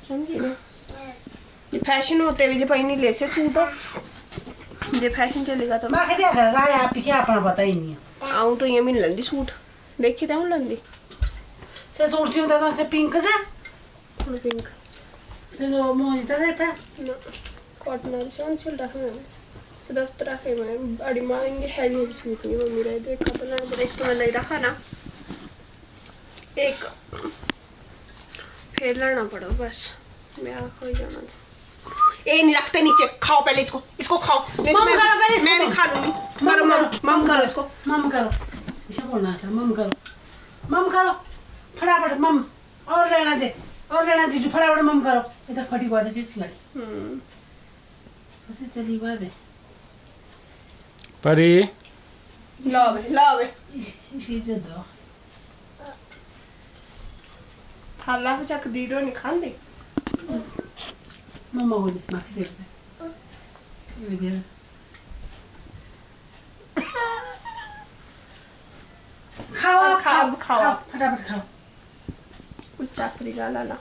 समझी ना, ये फैशन होते हुए जो पहनी ले से सूट हो, ये फैशन चलेगा तो मैं क्या कर रहा है आप क्या अपना पता ही नहीं आऊँ तो ये मिल लंदी सूट देखी तो लंदी से सूट सी होता तो से पिंक से पिंक से जो मोहिता रहता ना कॉटन से उन चल रहा है सिर्फ तरह के मैं बड़ी मांगे हैवी सूट नहीं मम्मी रहे देखा तो ना बड़ा एक तो मैं नहीं रखा ना एक फिर लाना पड़ा बस मैं कोई जाना ए नहीं रखते नीचे खाओ पहले इसको खाओ मैं भी खा लूंगी करो मम करो इसको मम करो ऐसा बोलना था मम करो फटाफट मम और लेना जी जो फटाफट मम करो इधर फटी बात है किस लगी ऐसे चली बात है परी लावे इसी से दो खाला से चक दीरो नहीं खांदी मम्मा को जितना दे खाओ खाओ फटाफट खाओ कुछ चाकरी ला